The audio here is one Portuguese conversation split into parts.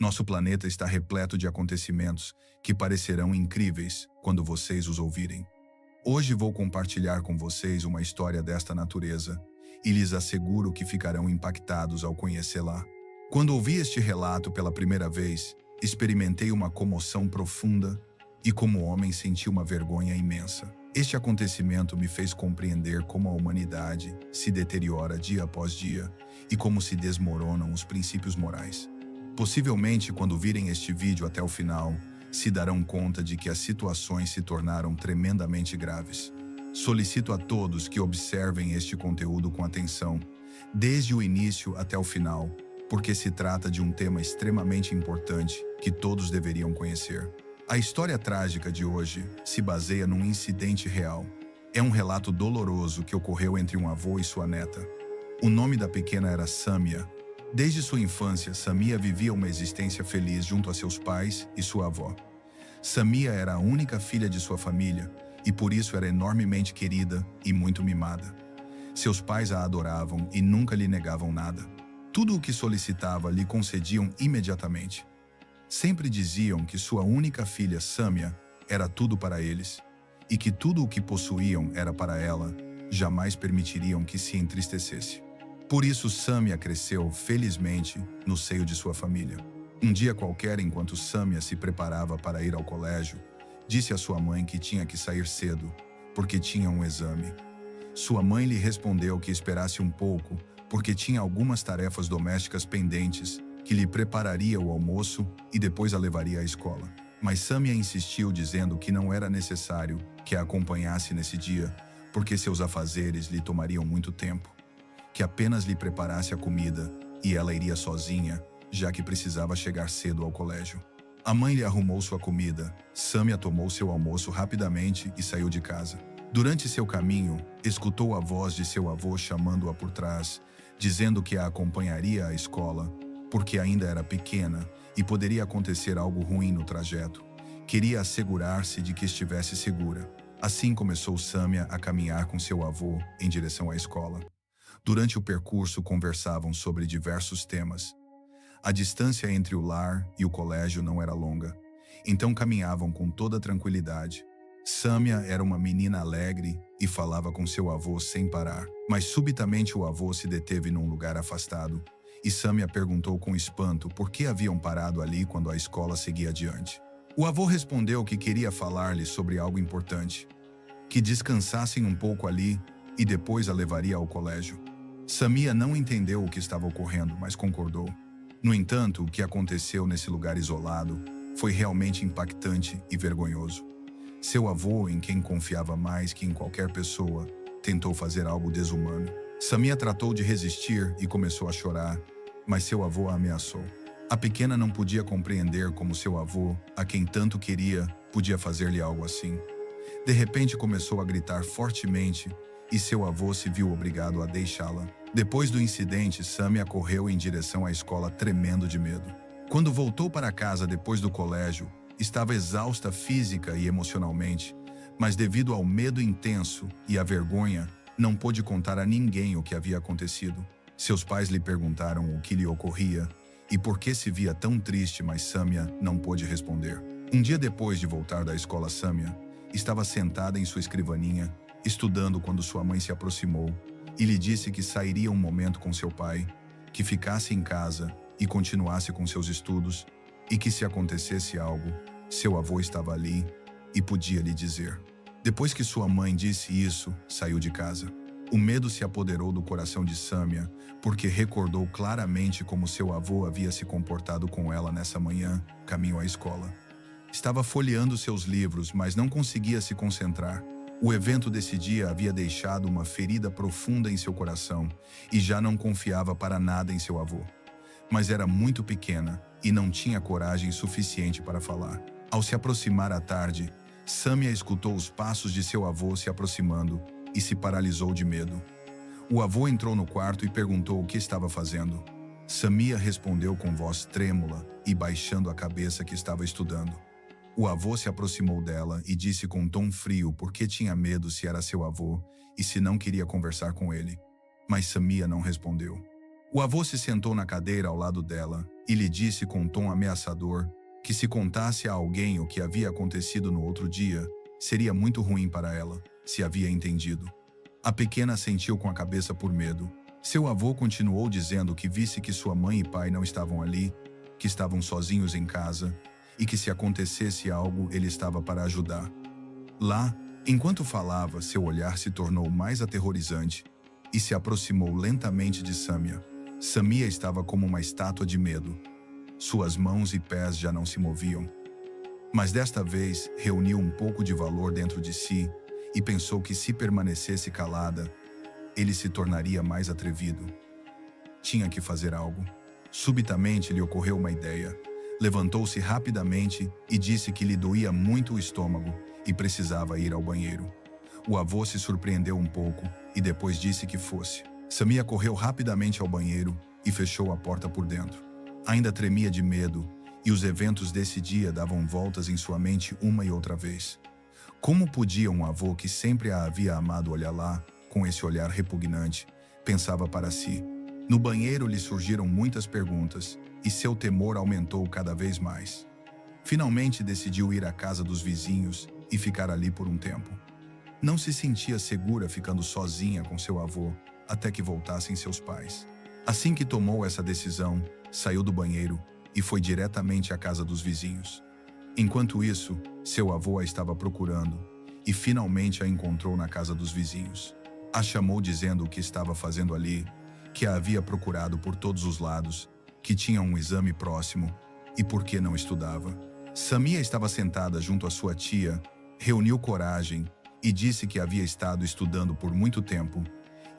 Nosso planeta está repleto de acontecimentos que parecerão incríveis quando vocês os ouvirem. Hoje vou compartilhar com vocês uma história desta natureza e lhes asseguro que ficarão impactados ao conhecê-la. Quando ouvi este relato pela primeira vez, experimentei uma comoção profunda e, como homem, senti uma vergonha imensa. Este acontecimento me fez compreender como a humanidade se deteriora dia após dia e como se desmoronam os princípios morais. Possivelmente, quando virem este vídeo até o final, se darão conta de que as situações se tornaram tremendamente graves. Solicito a todos que observem este conteúdo com atenção, desde o início até o final, porque se trata de um tema extremamente importante que todos deveriam conhecer. A história trágica de hoje se baseia num incidente real. É um relato doloroso que ocorreu entre um avô e sua neta. O nome da pequena era Samia. Desde sua infância, Samia vivia uma existência feliz junto a seus pais e sua avó. Samia era a única filha de sua família e por isso era enormemente querida e muito mimada. Seus pais a adoravam e nunca lhe negavam nada. Tudo o que solicitava lhe concediam imediatamente. Sempre diziam que sua única filha, Samia, era tudo para eles e que tudo o que possuíam era para ela, jamais permitiriam que se entristecesse. Por isso, Samia cresceu, felizmente, no seio de sua família. Um dia qualquer, enquanto Samia se preparava para ir ao colégio, disse à sua mãe que tinha que sair cedo, porque tinha um exame. Sua mãe lhe respondeu que esperasse um pouco, porque tinha algumas tarefas domésticas pendentes, que lhe prepararia o almoço e depois a levaria à escola. Mas Samia insistiu, dizendo que não era necessário que a acompanhasse nesse dia, porque seus afazeres lhe tomariam muito tempo. Que apenas lhe preparasse a comida e ela iria sozinha, já que precisava chegar cedo ao colégio. A mãe lhe arrumou sua comida, Samia tomou seu almoço rapidamente e saiu de casa. Durante seu caminho, escutou a voz de seu avô chamando-a por trás, dizendo que a acompanharia à escola, porque ainda era pequena e poderia acontecer algo ruim no trajeto. Queria assegurar-se de que estivesse segura. Assim começou Samia a caminhar com seu avô em direção à escola. Durante o percurso, conversavam sobre diversos temas. A distância entre o lar e o colégio não era longa, então caminhavam com toda tranquilidade. Samia era uma menina alegre e falava com seu avô sem parar, mas subitamente o avô se deteve num lugar afastado e Samia perguntou com espanto por que haviam parado ali quando a escola seguia adiante. O avô respondeu que queria falar-lhe sobre algo importante, que descansassem um pouco ali e depois a levaria ao colégio. Samia não entendeu o que estava ocorrendo, mas concordou. No entanto, o que aconteceu nesse lugar isolado foi realmente impactante e vergonhoso. Seu avô, em quem confiava mais que em qualquer pessoa, tentou fazer algo desumano. Samia tratou de resistir e começou a chorar, mas seu avô a ameaçou. A pequena não podia compreender como seu avô, a quem tanto queria, podia fazer-lhe algo assim. De repente começou a gritar fortemente e seu avô se viu obrigado a deixá-la. Depois do incidente, Samia correu em direção à escola tremendo de medo. Quando voltou para casa depois do colégio, estava exausta física e emocionalmente, mas devido ao medo intenso e à vergonha, não pôde contar a ninguém o que havia acontecido. Seus pais lhe perguntaram o que lhe ocorria e por que se via tão triste, mas Samia não pôde responder. Um dia depois de voltar da escola, Samia estava sentada em sua escrivaninha, estudando quando sua mãe se aproximou e lhe disse que sairia um momento com seu pai, que ficasse em casa e continuasse com seus estudos e que se acontecesse algo, seu avô estava ali e podia lhe dizer. Depois que sua mãe disse isso, saiu de casa. O medo se apoderou do coração de Samia, porque recordou claramente como seu avô havia se comportado com ela nessa manhã, caminho à escola. Estava folheando seus livros, mas não conseguia se concentrar. O evento desse dia havia deixado uma ferida profunda em seu coração e já não confiava para nada em seu avô. Mas era muito pequena e não tinha coragem suficiente para falar. Ao se aproximar à tarde, Samia escutou os passos de seu avô se aproximando e se paralisou de medo. O avô entrou no quarto e perguntou o que estava fazendo. Samia respondeu com voz trêmula e baixando a cabeça que estava estudando. O avô se aproximou dela e disse com tom frio por que tinha medo se era seu avô e se não queria conversar com ele. Mas Samia não respondeu. O avô se sentou na cadeira ao lado dela e lhe disse com um tom ameaçador que se contasse a alguém o que havia acontecido no outro dia, seria muito ruim para ela, se havia entendido. A pequena assentiu com a cabeça por medo. Seu avô continuou dizendo que visse que sua mãe e pai não estavam ali, que estavam sozinhos em casa e que se acontecesse algo ele estava para ajudar. Lá, enquanto falava, seu olhar se tornou mais aterrorizante e se aproximou lentamente de Samia. Samia estava como uma estátua de medo. Suas mãos e pés já não se moviam. Mas desta vez reuniu um pouco de valor dentro de si e pensou que se permanecesse calada, ele se tornaria mais atrevido. Tinha que fazer algo. Subitamente lhe ocorreu uma ideia. Levantou-se rapidamente e disse que lhe doía muito o estômago e precisava ir ao banheiro. O avô se surpreendeu um pouco e depois disse que fosse. Samia correu rapidamente ao banheiro e fechou a porta por dentro. Ainda tremia de medo e os eventos desse dia davam voltas em sua mente uma e outra vez. Como podia um avô que sempre a havia amado olhar lá, com esse olhar repugnante, pensava para si. No banheiro lhe surgiram muitas perguntas e seu temor aumentou cada vez mais. Finalmente decidiu ir à casa dos vizinhos e ficar ali por um tempo. Não se sentia segura ficando sozinha com seu avô até que voltassem seus pais. Assim que tomou essa decisão, saiu do banheiro e foi diretamente à casa dos vizinhos. Enquanto isso, seu avô a estava procurando e finalmente a encontrou na casa dos vizinhos. A chamou dizendo o que estava fazendo ali, que a havia procurado por todos os lados, que tinha um exame próximo e por que não estudava. Samia estava sentada junto à sua tia, reuniu coragem e disse que havia estado estudando por muito tempo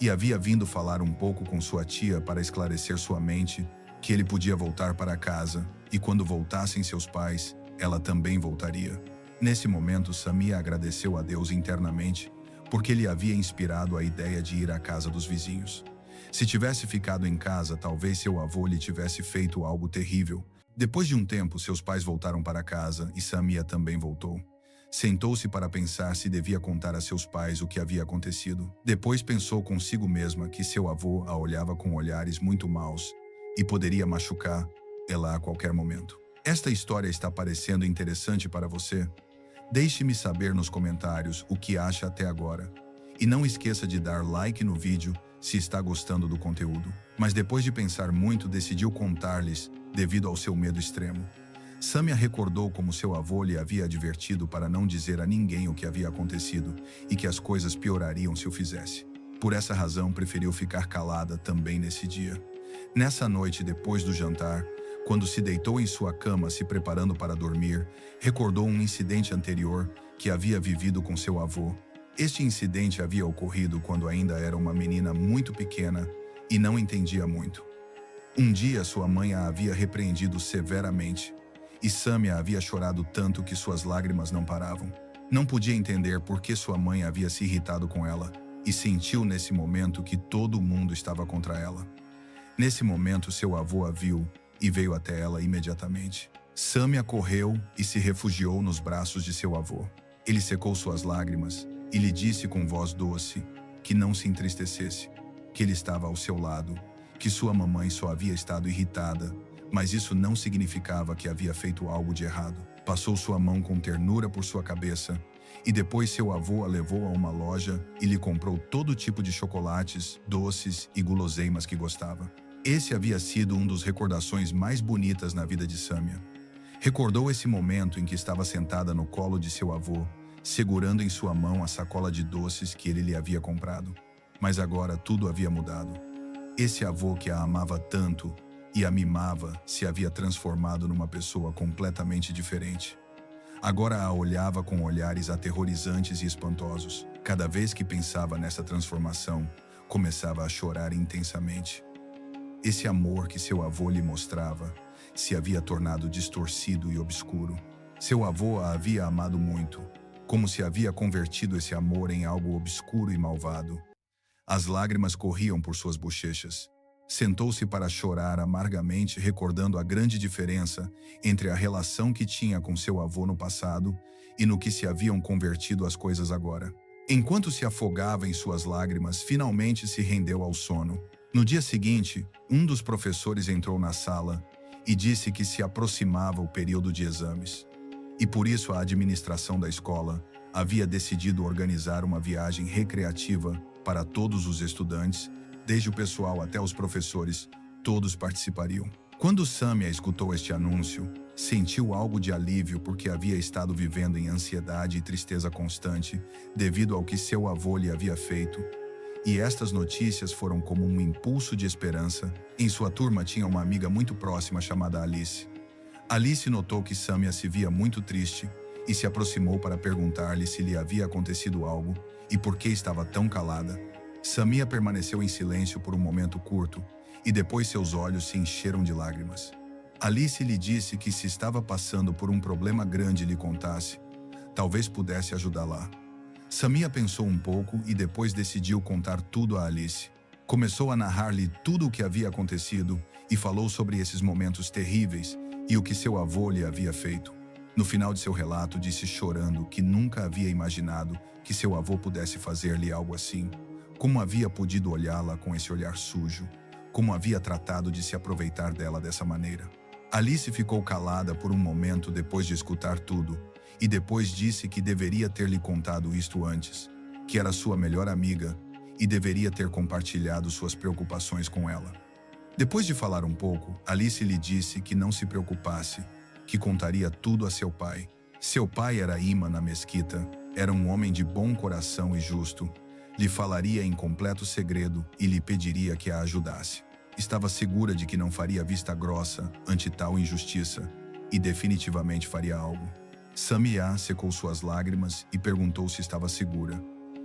e havia vindo falar um pouco com sua tia para esclarecer sua mente, que ele podia voltar para casa e quando voltassem seus pais, ela também voltaria. Nesse momento, Samia agradeceu a Deus internamente porque lhe havia inspirado a ideia de ir à casa dos vizinhos. Se tivesse ficado em casa, talvez seu avô lhe tivesse feito algo terrível. Depois de um tempo, seus pais voltaram para casa e Samia também voltou. Sentou-se para pensar se devia contar a seus pais o que havia acontecido. Depois pensou consigo mesma que seu avô a olhava com olhares muito maus e poderia machucar ela a qualquer momento. Esta história está parecendo interessante para você? Deixe-me saber nos comentários o que acha até agora. E não esqueça de dar like no vídeo se está gostando do conteúdo. Mas depois de pensar muito, decidiu contar-lhes devido ao seu medo extremo. Samia recordou como seu avô lhe havia advertido para não dizer a ninguém o que havia acontecido e que as coisas piorariam se o fizesse. Por essa razão, preferiu ficar calada também nesse dia. Nessa noite, depois do jantar, quando se deitou em sua cama se preparando para dormir, recordou um incidente anterior que havia vivido com seu avô. Este incidente havia ocorrido quando ainda era uma menina muito pequena e não entendia muito. Um dia, sua mãe a havia repreendido severamente e Samia havia chorado tanto que suas lágrimas não paravam. Não podia entender por que sua mãe havia se irritado com ela e sentiu nesse momento que todo mundo estava contra ela. Nesse momento, seu avô a viu e veio até ela imediatamente. Samia correu e se refugiou nos braços de seu avô. Ele secou suas lágrimas e lhe disse com voz doce que não se entristecesse, que ele estava ao seu lado, que sua mamãe só havia estado irritada, mas isso não significava que havia feito algo de errado. Passou sua mão com ternura por sua cabeça e depois seu avô a levou a uma loja e lhe comprou todo tipo de chocolates, doces e guloseimas que gostava. Esse havia sido um dos recordações mais bonitas na vida de Samia. Recordou esse momento em que estava sentada no colo de seu avô, segurando em sua mão a sacola de doces que ele lhe havia comprado. Mas agora tudo havia mudado. Esse avô que a amava tanto e a mimava se havia transformado numa pessoa completamente diferente. Agora a olhava com olhares aterrorizantes e espantosos. Cada vez que pensava nessa transformação, começava a chorar intensamente. Esse amor que seu avô lhe mostrava se havia tornado distorcido e obscuro. Seu avô a havia amado muito, como se havia convertido esse amor em algo obscuro e malvado. As lágrimas corriam por suas bochechas. Sentou-se para chorar amargamente, recordando a grande diferença entre a relação que tinha com seu avô no passado e no que se haviam convertido as coisas agora. Enquanto se afogava em suas lágrimas, finalmente se rendeu ao sono No dia seguinte, um dos professores entrou na sala e disse que se aproximava o período de exames. E por isso a administração da escola havia decidido organizar uma viagem recreativa para todos os estudantes, desde o pessoal até os professores, todos participariam. Quando Samia escutou este anúncio, sentiu algo de alívio porque havia estado vivendo em ansiedade e tristeza constante devido ao que seu avô lhe havia feito. E estas notícias foram como um impulso de esperança. Em sua turma tinha uma amiga muito próxima chamada Alice. Alice notou que Samia se via muito triste e se aproximou para perguntar-lhe se lhe havia acontecido algo e por que estava tão calada. Samia permaneceu em silêncio por um momento curto e depois seus olhos se encheram de lágrimas. Alice lhe disse que se estava passando por um problema grande lhe contasse. Talvez pudesse ajudá-la. Samia pensou um pouco e depois decidiu contar tudo a Alice. Começou a narrar-lhe tudo o que havia acontecido e falou sobre esses momentos terríveis e o que seu avô lhe havia feito. No final de seu relato, disse chorando que nunca havia imaginado que seu avô pudesse fazer-lhe algo assim. Como havia podido olhá-la com esse olhar sujo? Como havia tratado de se aproveitar dela dessa maneira? Alice ficou calada por um momento depois de escutar tudo, e depois disse que deveria ter lhe contado isto antes, que era sua melhor amiga e deveria ter compartilhado suas preocupações com ela. Depois de falar um pouco, Alice lhe disse que não se preocupasse, que contaria tudo a seu pai. Seu pai era imã na mesquita, era um homem de bom coração e justo. Lhe falaria em completo segredo e lhe pediria que a ajudasse. Estava segura de que não faria vista grossa ante tal injustiça e definitivamente faria algo. Samia secou suas lágrimas e perguntou se estava segura,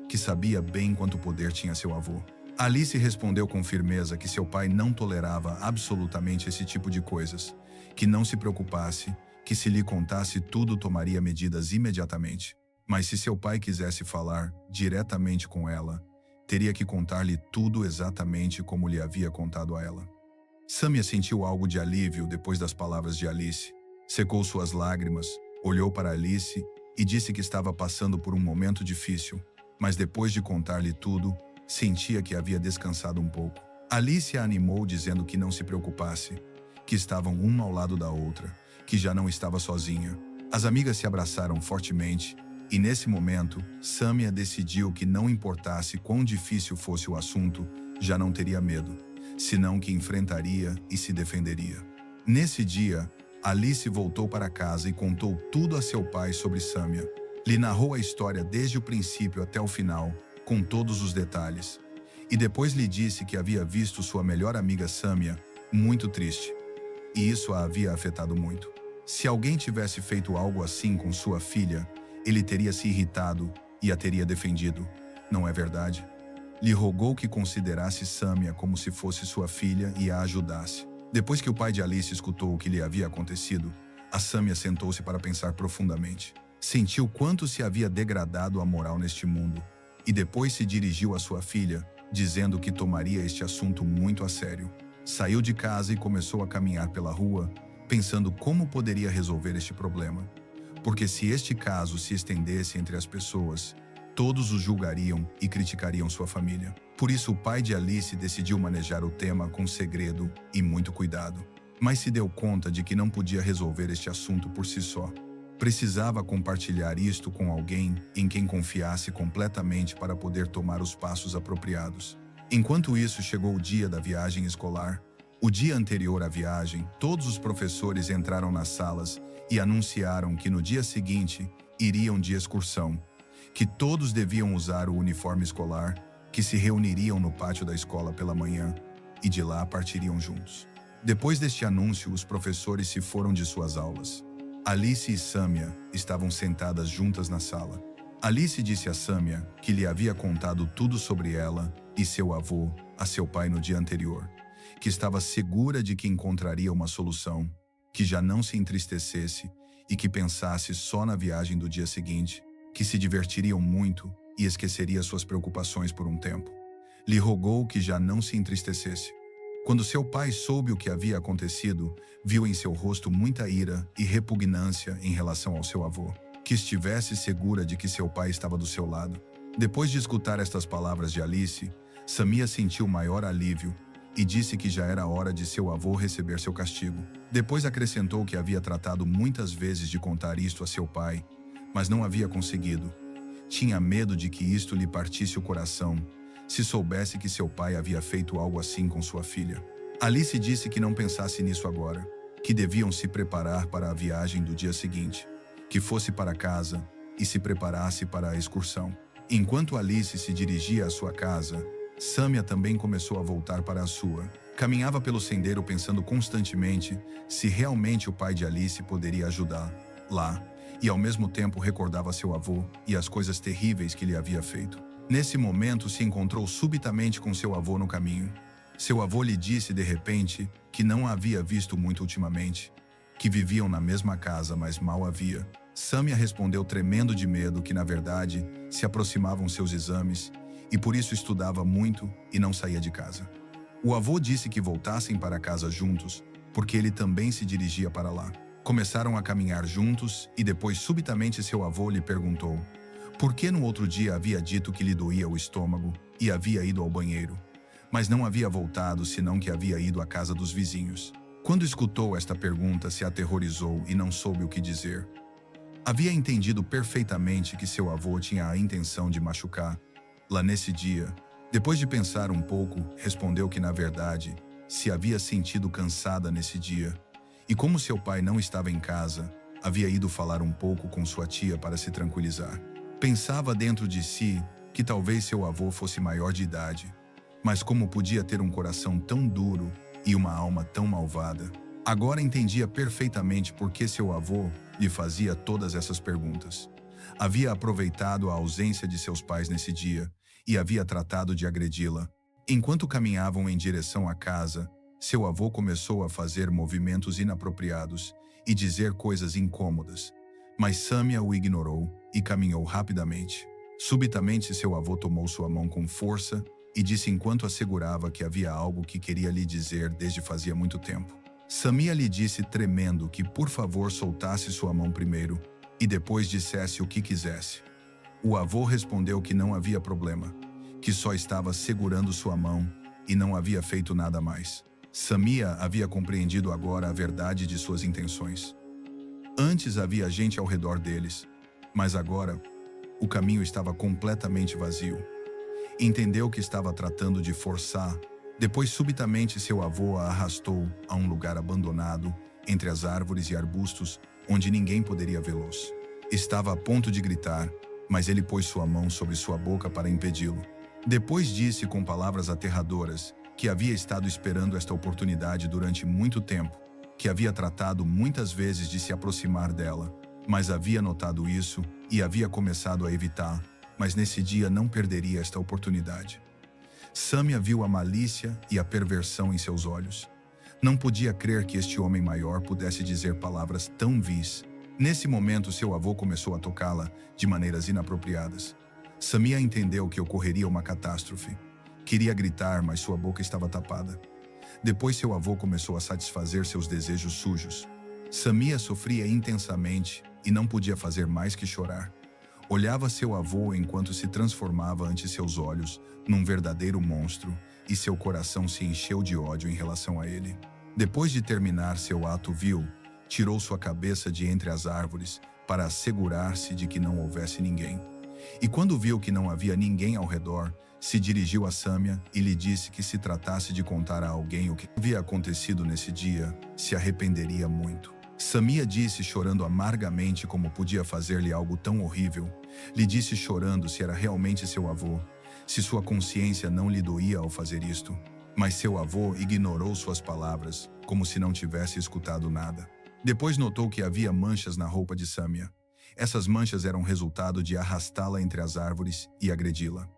que sabia bem quanto poder tinha seu avô. Alice respondeu com firmeza que seu pai não tolerava absolutamente esse tipo de coisas, que não se preocupasse, que se lhe contasse tudo tomaria medidas imediatamente. Mas se seu pai quisesse falar diretamente com ela, teria que contar-lhe tudo exatamente como lhe havia contado a ela. Samia sentiu algo de alívio depois das palavras de Alice. Secou suas lágrimas, olhou para Alice e disse que estava passando por um momento difícil, mas depois de contar-lhe tudo, sentia que havia descansado um pouco. Alice a animou dizendo que não se preocupasse, que estavam uma ao lado da outra, que já não estava sozinha. As amigas se abraçaram fortemente e nesse momento, Samia decidiu que não importasse quão difícil fosse o assunto, já não teria medo, senão que enfrentaria e se defenderia. Nesse dia, Alice voltou para casa e contou tudo a seu pai sobre Samia. Lhe narrou a história desde o princípio até o final, com todos os detalhes. E depois lhe disse que havia visto sua melhor amiga Samia muito triste. E isso a havia afetado muito. Se alguém tivesse feito algo assim com sua filha, ele teria se irritado e a teria defendido, não é verdade? Lhe rogou que considerasse Samia como se fosse sua filha e a ajudasse. Depois que o pai de Alice escutou o que lhe havia acontecido, a Samia sentou-se para pensar profundamente. Sentiu quanto se havia degradado a moral neste mundo, e depois se dirigiu à sua filha, dizendo que tomaria este assunto muito a sério. Saiu de casa e começou a caminhar pela rua, pensando como poderia resolver este problema. Porque se este caso se estendesse entre as pessoas, todos os julgariam e criticariam sua família. Por isso o pai de Alice decidiu manejar o tema com segredo e muito cuidado. Mas se deu conta de que não podia resolver este assunto por si só. Precisava compartilhar isto com alguém em quem confiasse completamente para poder tomar os passos apropriados. Enquanto isso, chegou o dia da viagem escolar. O dia anterior à viagem, todos os professores entraram nas salas e anunciaram que no dia seguinte iriam de excursão, que todos deviam usar o uniforme escolar, que se reuniriam no pátio da escola pela manhã e de lá partiriam juntos. Depois deste anúncio, os professores se foram de suas aulas. Alice e Samia estavam sentadas juntas na sala. Alice disse a Samia que lhe havia contado tudo sobre ela e seu avô a seu pai no dia anterior, que estava segura de que encontraria uma solução, que já não se entristecesse e que pensasse só na viagem do dia seguinte, que se divertiriam muito e esqueceria suas preocupações por um tempo. Lhe rogou que já não se entristecesse. Quando seu pai soube o que havia acontecido, viu em seu rosto muita ira e repugnância em relação ao seu avô, que estivesse segura de que seu pai estava do seu lado. Depois de escutar estas palavras de Alice, Samia sentiu maior alívio e disse que já era hora de seu avô receber seu castigo. Depois acrescentou que havia tratado muitas vezes de contar isto a seu pai, mas não havia conseguido. Tinha medo de que isto lhe partisse o coração, se soubesse que seu pai havia feito algo assim com sua filha. Alice disse que não pensasse nisso agora, que deviam se preparar para a viagem do dia seguinte, que fosse para casa e se preparasse para a excursão. Enquanto Alice se dirigia à sua casa, Sâmia também começou a voltar para a sua. Caminhava pelo sendeiro pensando constantemente se realmente o pai de Alice poderia ajudar lá, e ao mesmo tempo recordava seu avô e as coisas terríveis que lhe havia feito. Nesse momento se encontrou subitamente com seu avô no caminho. Seu avô lhe disse de repente que não a havia visto muito ultimamente, que viviam na mesma casa, mas mal a via. Sâmia respondeu tremendo de medo que, na verdade, se aproximavam seus exames e por isso estudava muito e não saía de casa. O avô disse que voltassem para casa juntos, porque ele também se dirigia para lá. Começaram a caminhar juntos e depois subitamente seu avô lhe perguntou por que no outro dia havia dito que lhe doía o estômago e havia ido ao banheiro, mas não havia voltado senão que havia ido à casa dos vizinhos. Quando escutou esta pergunta, se aterrorizou e não soube o que dizer. Havia entendido perfeitamente que seu avô tinha a intenção de machucar lá nesse dia. Depois de pensar um pouco, respondeu que, na verdade, se havia sentido cansada nesse dia, e como seu pai não estava em casa, havia ido falar um pouco com sua tia para se tranquilizar. Pensava dentro de si que talvez seu avô fosse maior de idade, mas como podia ter um coração tão duro e uma alma tão malvada? Agora entendia perfeitamente por que seu avô lhe fazia todas essas perguntas. Havia aproveitado a ausência de seus pais nesse dia e havia tratado de agredi-la. Enquanto caminhavam em direção à casa, seu avô começou a fazer movimentos inapropriados e dizer coisas incômodas, mas Sâmia o ignorou e caminhou rapidamente. Subitamente seu avô tomou sua mão com força e disse enquanto assegurava que havia algo que queria lhe dizer desde fazia muito tempo. Sâmia lhe disse tremendo que por favor soltasse sua mão primeiro e depois dissesse o que quisesse. O avô respondeu que não havia problema, que só estava segurando sua mão e não havia feito nada mais. Sâmia havia compreendido agora a verdade de suas intenções. Antes havia gente ao redor deles, mas agora o caminho estava completamente vazio. Entendeu que estava tratando de forçar. Depois, subitamente, seu avô a arrastou a um lugar abandonado, entre as árvores e arbustos, onde ninguém poderia vê-los. Estava a ponto de gritar, mas ele pôs sua mão sobre sua boca para impedi-lo. Depois disse com palavras aterradoras que havia estado esperando esta oportunidade durante muito tempo, que havia tratado muitas vezes de se aproximar dela, mas havia notado isso e havia começado a evitar, mas nesse dia não perderia esta oportunidade. Sâmia viu a malícia e a perversão em seus olhos. Não podia crer que este homem maior pudesse dizer palavras tão vis. Nesse momento, seu avô começou a tocá-la de maneiras inapropriadas. Sâmia entendeu que ocorreria uma catástrofe. Queria gritar, mas sua boca estava tapada. Depois seu avô começou a satisfazer seus desejos sujos. Sâmia sofria intensamente e não podia fazer mais que chorar. Olhava seu avô enquanto se transformava ante seus olhos num verdadeiro monstro e seu coração se encheu de ódio em relação a ele. Depois de terminar seu ato vil, tirou sua cabeça de entre as árvores para assegurar-se de que não houvesse ninguém. E quando viu que não havia ninguém ao redor, se dirigiu a Sâmia e lhe disse que se tratasse de contar a alguém o que havia acontecido nesse dia, se arrependeria muito. Sâmia disse chorando amargamente como podia fazer-lhe algo tão horrível. Lhe disse chorando se era realmente seu avô, se sua consciência não lhe doía ao fazer isto. Mas seu avô ignorou suas palavras, como se não tivesse escutado nada. Depois notou que havia manchas na roupa de Sâmia. Essas manchas eram resultado de arrastá-la entre as árvores e agredi-la.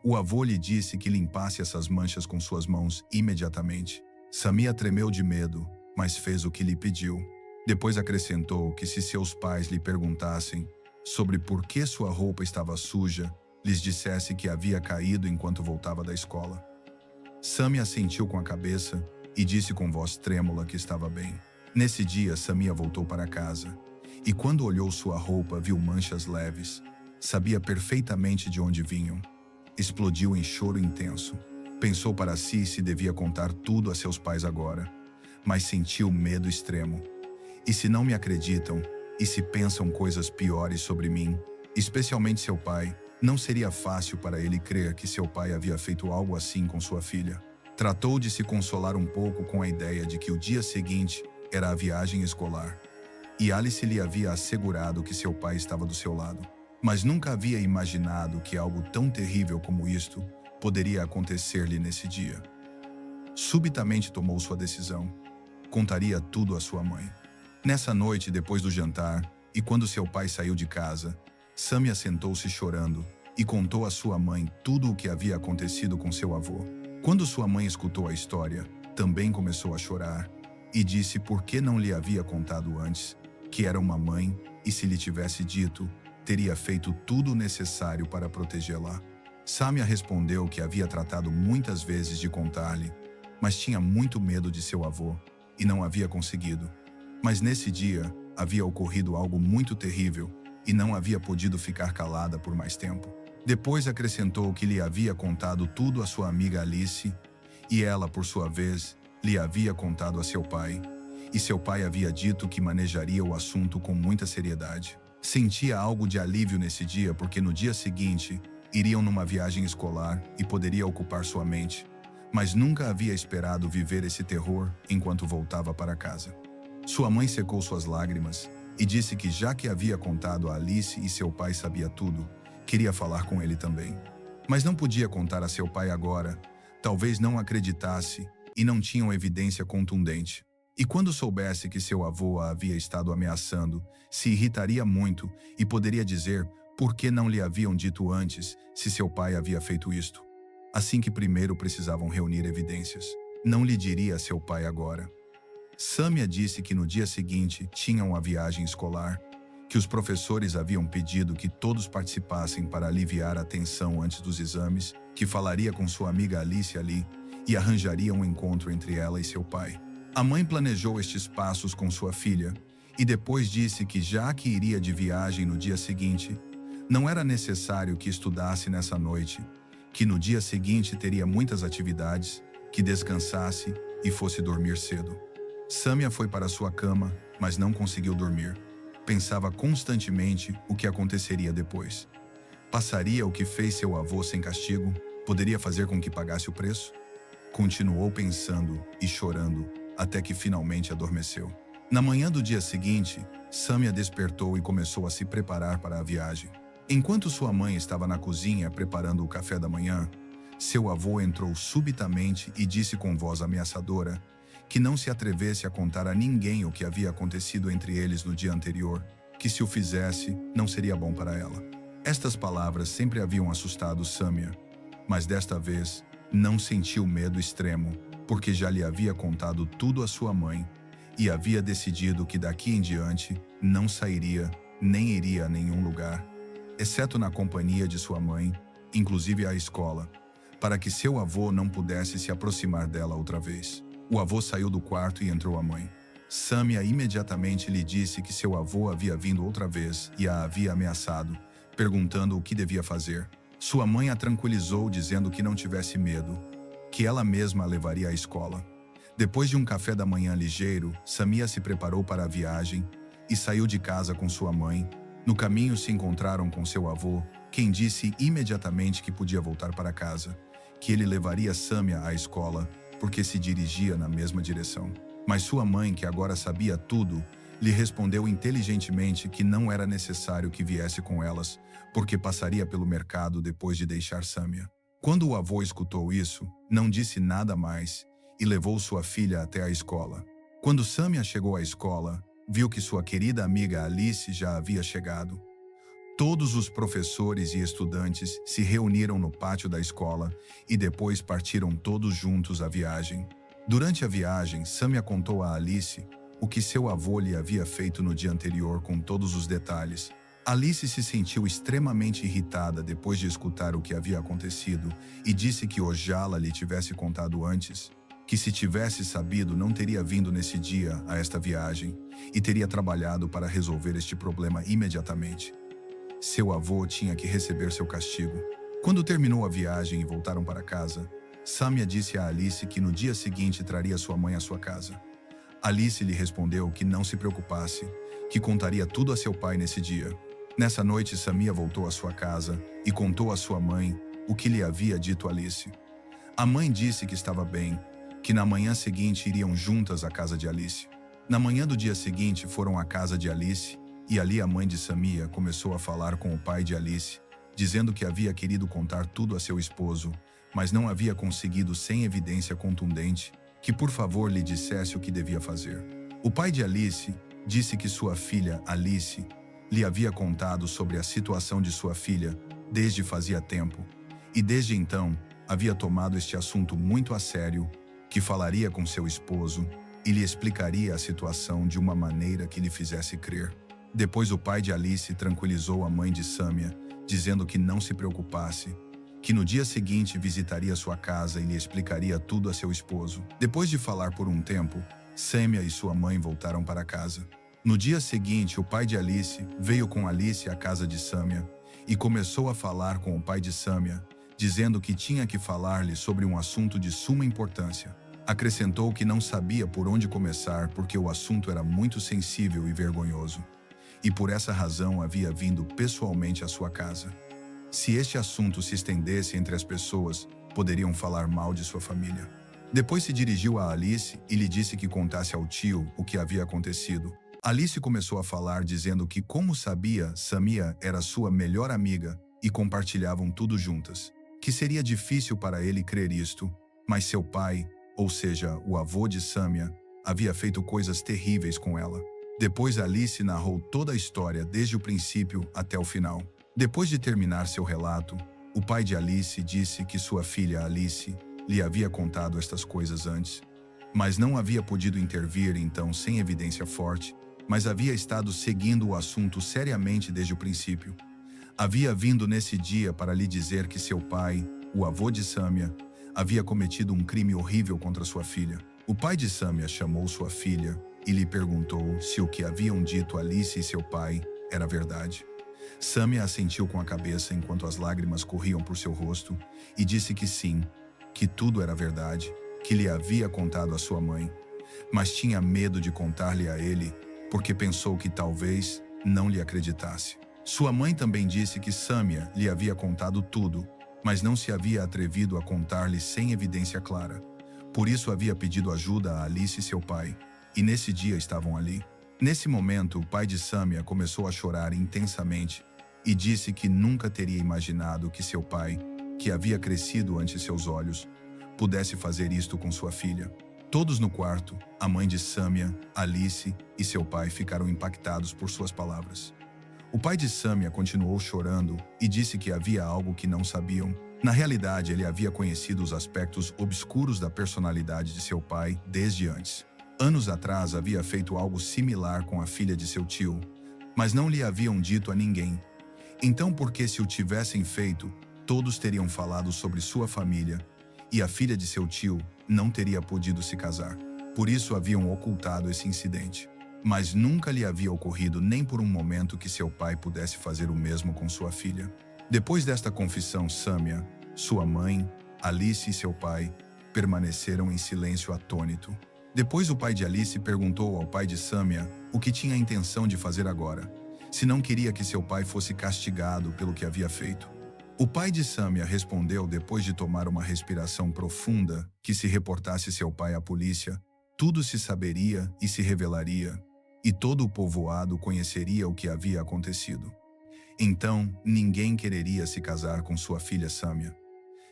O avô lhe disse que limpasse essas manchas com suas mãos imediatamente. Sâmia tremeu de medo, mas fez o que lhe pediu. Depois acrescentou que se seus pais lhe perguntassem sobre por que sua roupa estava suja, lhes dissesse que havia caído enquanto voltava da escola. Sâmia assentiu com a cabeça e disse com voz trêmula que estava bem. Nesse dia, Sâmia voltou para casa, e quando olhou sua roupa, viu manchas leves. Sabia perfeitamente de onde vinham. Explodiu em choro intenso. Pensou para si se devia contar tudo a seus pais agora, mas sentiu medo extremo. E se não me acreditam, e se pensam coisas piores sobre mim, especialmente seu pai, não seria fácil para ele crer que seu pai havia feito algo assim com sua filha. Tratou de se consolar um pouco com a ideia de que o dia seguinte era a viagem escolar, e Alice lhe havia assegurado que seu pai estava do seu lado. Mas nunca havia imaginado que algo tão terrível como isto poderia acontecer-lhe nesse dia. Subitamente tomou sua decisão. Contaria tudo à sua mãe. Nessa noite, depois do jantar, e quando seu pai saiu de casa, Samia sentou-se chorando e contou à sua mãe tudo o que havia acontecido com seu avô. Quando sua mãe escutou a história, também começou a chorar e disse por que não lhe havia contado antes, que era uma mãe e se lhe tivesse dito, teria feito tudo o necessário para protegê-la. Samia respondeu que havia tratado muitas vezes de contar-lhe, mas tinha muito medo de seu avô e não havia conseguido. Mas nesse dia havia ocorrido algo muito terrível e não havia podido ficar calada por mais tempo. Depois acrescentou que lhe havia contado tudo à sua amiga Alice e ela, por sua vez, lhe havia contado a seu pai, e seu pai havia dito que manejaria o assunto com muita seriedade. Sentia algo de alívio nesse dia porque no dia seguinte iriam numa viagem escolar e poderia ocupar sua mente, mas nunca havia esperado viver esse terror enquanto voltava para casa. Sua mãe secou suas lágrimas e disse que já que havia contado a Alice e seu pai sabia tudo, queria falar com ele também. Mas não podia contar a seu pai agora, talvez não acreditasse e não tinham evidência contundente. E quando soubesse que seu avô a havia estado ameaçando, se irritaria muito e poderia dizer por que não lhe haviam dito antes se seu pai havia feito isto. Assim que primeiro precisavam reunir evidências. Não lhe diria a seu pai agora. Samia disse que no dia seguinte tinham a viagem escolar, que os professores haviam pedido que todos participassem para aliviar a tensão antes dos exames, que falaria com sua amiga Alice ali e arranjaria um encontro entre ela e seu pai. A mãe planejou estes passos com sua filha e depois disse que já que iria de viagem no dia seguinte, não era necessário que estudasse nessa noite, que no dia seguinte teria muitas atividades, que descansasse e fosse dormir cedo. Samia foi para sua cama, mas não conseguiu dormir. Pensava constantemente o que aconteceria depois. Passaria o que fez seu avô sem castigo? Poderia fazer com que pagasse o preço? Continuou pensando e chorando, até que finalmente adormeceu. Na manhã do dia seguinte, Samia despertou e começou a se preparar para a viagem. Enquanto sua mãe estava na cozinha preparando o café da manhã, seu avô entrou subitamente e disse com voz ameaçadora que não se atrevesse a contar a ninguém o que havia acontecido entre eles no dia anterior, que se o fizesse, não seria bom para ela. Estas palavras sempre haviam assustado Samia, mas desta vez não sentiu medo extremo, porque já lhe havia contado tudo à sua mãe e havia decidido que daqui em diante não sairia nem iria a nenhum lugar, exceto na companhia de sua mãe, inclusive à escola, para que seu avô não pudesse se aproximar dela outra vez. O avô saiu do quarto e entrou a mãe. Samia imediatamente lhe disse que seu avô havia vindo outra vez e a havia ameaçado, perguntando o que devia fazer. Sua mãe a tranquilizou dizendo que não tivesse medo, que ela mesma a levaria à escola. Depois de um café da manhã ligeiro, Samia se preparou para a viagem e saiu de casa com sua mãe. No caminho se encontraram com seu avô, quem disse imediatamente que podia voltar para casa, que ele levaria Samia à escola, porque se dirigia na mesma direção. Mas sua mãe, que agora sabia tudo, lhe respondeu inteligentemente que não era necessário que viesse com elas, porque passaria pelo mercado depois de deixar Samia. Quando o avô escutou isso, não disse nada mais e levou sua filha até a escola. Quando Samia chegou à escola, viu que sua querida amiga Alice já havia chegado. Todos os professores e estudantes se reuniram no pátio da escola e depois partiram todos juntos à viagem. Durante a viagem, Samia contou a Alice o que seu avô lhe havia feito no dia anterior com todos os detalhes. Alice se sentiu extremamente irritada depois de escutar o que havia acontecido e disse que Ojala lhe tivesse contado antes, que se tivesse sabido não teria vindo nesse dia a esta viagem e teria trabalhado para resolver este problema imediatamente. Seu avô tinha que receber seu castigo. Quando terminou a viagem e voltaram para casa, Sâmia disse a Alice que no dia seguinte traria sua mãe à sua casa. Alice lhe respondeu que não se preocupasse, que contaria tudo a seu pai nesse dia. Nessa noite, Sâmia voltou à sua casa e contou à sua mãe o que lhe havia dito Alice. A mãe disse que estava bem, que na manhã seguinte iriam juntas à casa de Alice. Na manhã do dia seguinte, foram à casa de Alice e ali a mãe de Sâmia começou a falar com o pai de Alice, dizendo que havia querido contar tudo a seu esposo, mas não havia conseguido sem evidência contundente, que por favor lhe dissesse o que devia fazer. O pai de Alice disse que sua filha, Alice, lhe havia contado sobre a situação de sua filha desde fazia tempo, e desde então havia tomado este assunto muito a sério, que falaria com seu esposo e lhe explicaria a situação de uma maneira que lhe fizesse crer. Depois o pai de Alice tranquilizou a mãe de Sâmia, dizendo que não se preocupasse, que no dia seguinte visitaria sua casa e lhe explicaria tudo a seu esposo. Depois de falar por um tempo, Sâmia e sua mãe voltaram para casa. No dia seguinte, o pai de Alice veio com Alice à casa de Sâmia e começou a falar com o pai de Sâmia, dizendo que tinha que falar-lhe sobre um assunto de suma importância. Acrescentou que não sabia por onde começar porque o assunto era muito sensível e vergonhoso, e por essa razão havia vindo pessoalmente à sua casa. Se este assunto se estendesse entre as pessoas, poderiam falar mal de sua família. Depois se dirigiu a Alice e lhe disse que contasse ao tio o que havia acontecido. Alice começou a falar dizendo que, como sabia, Sâmia era sua melhor amiga e compartilhavam tudo juntas, que seria difícil para ele crer isto, mas seu pai, ou seja, o avô de Sâmia, havia feito coisas terríveis com ela. Depois Alice narrou toda a história desde o princípio até o final. Depois de terminar seu relato, o pai de Alice disse que sua filha Alice lhe havia contado estas coisas antes, mas não havia podido intervir então sem evidência forte, mas havia estado seguindo o assunto seriamente desde o princípio. Havia vindo nesse dia para lhe dizer que seu pai, o avô de Sâmia, havia cometido um crime horrível contra sua filha. O pai de Sâmia chamou sua filha e lhe perguntou se o que haviam dito Alice e seu pai era verdade. Sâmia assentiu com a cabeça enquanto as lágrimas corriam por seu rosto e disse que sim, que tudo era verdade, que lhe havia contado a sua mãe, mas tinha medo de contar-lhe a ele porque pensou que talvez não lhe acreditasse. Sua mãe também disse que Sâmia lhe havia contado tudo, mas não se havia atrevido a contar-lhe sem evidência clara. Por isso havia pedido ajuda a Alice e seu pai, e nesse dia estavam ali. Nesse momento, o pai de Sâmia começou a chorar intensamente e disse que nunca teria imaginado que seu pai, que havia crescido ante seus olhos, pudesse fazer isto com sua filha. Todos no quarto, a mãe de Sâmia, Alice e seu pai ficaram impactados por suas palavras. O pai de Sâmia continuou chorando e disse que havia algo que não sabiam. Na realidade, ele havia conhecido os aspectos obscuros da personalidade de seu pai desde antes. Anos atrás havia feito algo similar com a filha de seu tio, mas não lhe haviam dito a ninguém. Então, porque se o tivessem feito, todos teriam falado sobre sua família, e a filha de seu tio não teria podido se casar. Por isso haviam ocultado esse incidente. Mas nunca lhe havia ocorrido nem por um momento que seu pai pudesse fazer o mesmo com sua filha. Depois desta confissão, Sâmia, sua mãe, Alice e seu pai permaneceram em silêncio atônito. Depois o pai de Alice perguntou ao pai de Sâmia o que tinha a intenção de fazer agora, se não queria que seu pai fosse castigado pelo que havia feito. O pai de Sâmia respondeu depois de tomar uma respiração profunda que se reportasse seu pai à polícia, tudo se saberia e se revelaria, e todo o povoado conheceria o que havia acontecido. Então, ninguém quereria se casar com sua filha Sâmia.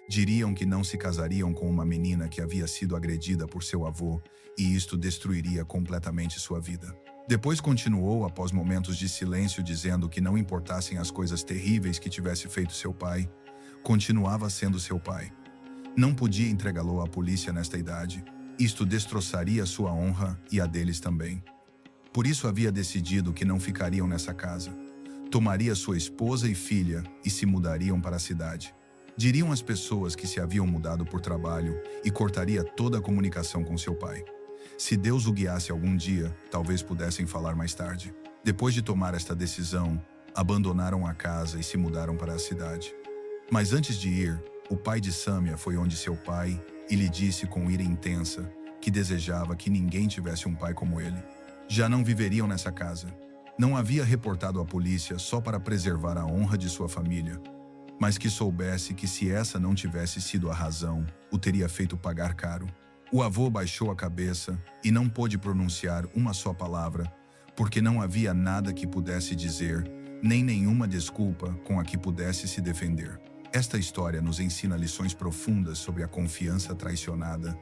Diriam que não se casariam com uma menina que havia sido agredida por seu avô, e isto destruiria completamente sua vida. Depois continuou após momentos de silêncio dizendo que não importassem as coisas terríveis que tivesse feito seu pai, continuava sendo seu pai. Não podia entregá-lo à polícia nesta idade. Isto destroçaria sua honra e a deles também. Por isso havia decidido que não ficariam nessa casa. Tomaria sua esposa e filha e se mudariam para a cidade. Diriam às pessoas que se haviam mudado por trabalho e cortaria toda a comunicação com seu pai. Se Deus o guiasse algum dia, talvez pudessem falar mais tarde. Depois de tomar esta decisão, abandonaram a casa e se mudaram para a cidade. Mas antes de ir, o pai de Samia foi onde seu pai e lhe disse com ira intensa que desejava que ninguém tivesse um pai como ele. Já não viveriam nessa casa. Não havia reportado à polícia só para preservar a honra de sua família, mas que soubesse que se essa não tivesse sido a razão, o teria feito pagar caro. O avô baixou a cabeça e não pôde pronunciar uma só palavra, porque não havia nada que pudesse dizer, nem nenhuma desculpa com a que pudesse se defender. Esta história nos ensina lições profundas sobre a confiança traicionada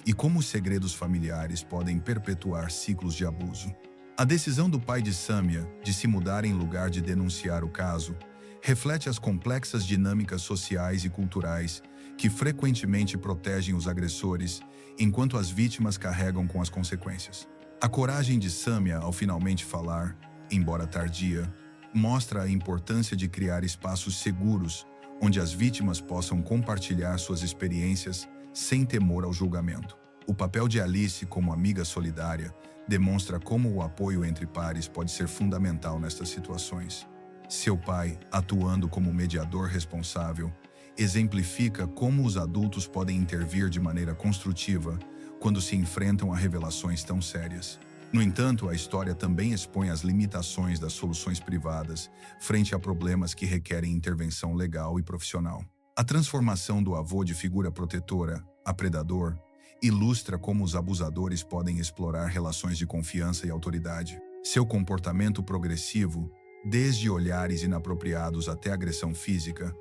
e como os segredos familiares podem perpetuar ciclos de abuso. A decisão do pai de Samia de se mudar em lugar de denunciar o caso reflete as complexas dinâmicas sociais e culturais que frequentemente protegem os agressores, enquanto as vítimas carregam com as consequências. A coragem de Samia ao finalmente falar, embora tardia, mostra a importância de criar espaços seguros onde as vítimas possam compartilhar suas experiências sem temor ao julgamento. O papel de Alice como amiga solidária demonstra como o apoio entre pares pode ser fundamental nestas situações. Seu pai, atuando como mediador responsável, exemplifica como os adultos podem intervir de maneira construtiva quando se enfrentam a revelações tão sérias. No entanto, a história também expõe as limitações das soluções privadas frente a problemas que requerem intervenção legal e profissional. A transformação do avô de figura protetora a predador ilustra como os abusadores podem explorar relações de confiança e autoridade. Seu comportamento progressivo, desde olhares inapropriados até agressão física,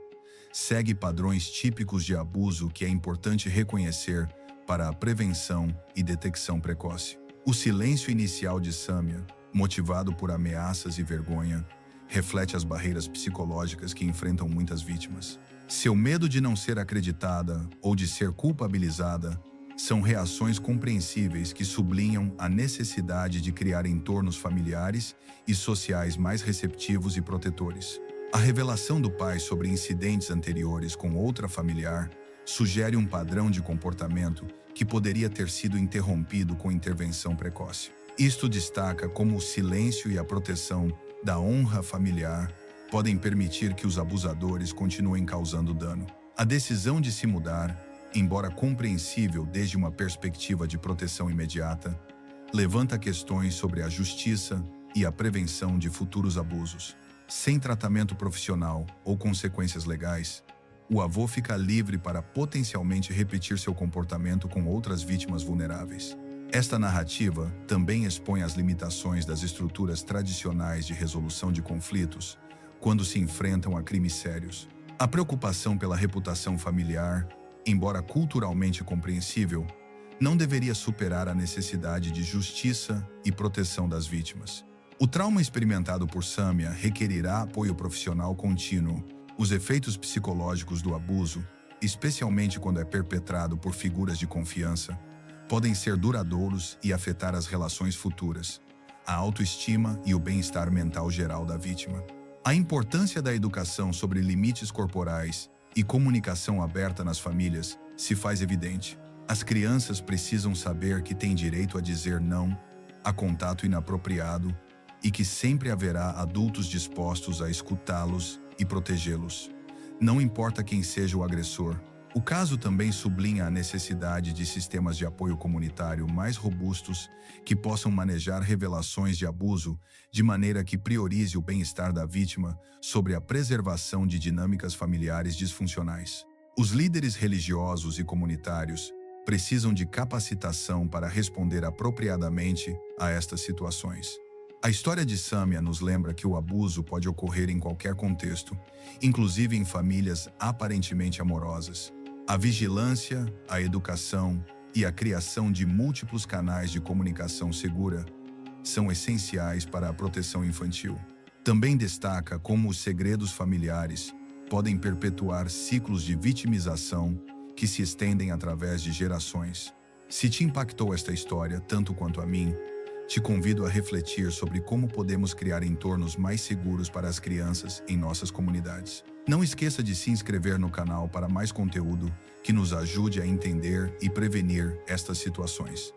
segue padrões típicos de abuso que é importante reconhecer para a prevenção e detecção precoce. O silêncio inicial de Samia, motivado por ameaças e vergonha, reflete as barreiras psicológicas que enfrentam muitas vítimas. Seu medo de não ser acreditada ou de ser culpabilizada são reações compreensíveis que sublinham a necessidade de criar entornos familiares e sociais mais receptivos e protetores. A revelação do pai sobre incidentes anteriores com outra familiar sugere um padrão de comportamento que poderia ter sido interrompido com intervenção precoce. Isto destaca como o silêncio e a proteção da honra familiar podem permitir que os abusadores continuem causando dano. A decisão de se mudar, embora compreensível desde uma perspectiva de proteção imediata, levanta questões sobre a justiça e a prevenção de futuros abusos. Sem tratamento profissional ou consequências legais, o avô fica livre para potencialmente repetir seu comportamento com outras vítimas vulneráveis. Esta narrativa também expõe as limitações das estruturas tradicionais de resolução de conflitos quando se enfrentam a crimes sérios. A preocupação pela reputação familiar, embora culturalmente compreensível, não deveria superar a necessidade de justiça e proteção das vítimas. O trauma experimentado por Samia requerirá apoio profissional contínuo. Os efeitos psicológicos do abuso, especialmente quando é perpetrado por figuras de confiança, podem ser duradouros e afetar as relações futuras, a autoestima e o bem-estar mental geral da vítima. A importância da educação sobre limites corporais e comunicação aberta nas famílias se faz evidente. As crianças precisam saber que têm direito a dizer não a contato inapropriado e que sempre haverá adultos dispostos a escutá-los e protegê-los. Não importa quem seja o agressor. O caso também sublinha a necessidade de sistemas de apoio comunitário mais robustos que possam manejar revelações de abuso de maneira que priorize o bem-estar da vítima sobre a preservação de dinâmicas familiares disfuncionais. Os líderes religiosos e comunitários precisam de capacitação para responder apropriadamente a estas situações. A história de Samia nos lembra que o abuso pode ocorrer em qualquer contexto, inclusive em famílias aparentemente amorosas. A vigilância, a educação e a criação de múltiplos canais de comunicação segura são essenciais para a proteção infantil. Também destaca como os segredos familiares podem perpetuar ciclos de vitimização que se estendem através de gerações. Se te impactou esta história tanto quanto a mim, te convido a refletir sobre como podemos criar entornos mais seguros para as crianças em nossas comunidades. Não esqueça de se inscrever no canal para mais conteúdo que nos ajude a entender e prevenir estas situações.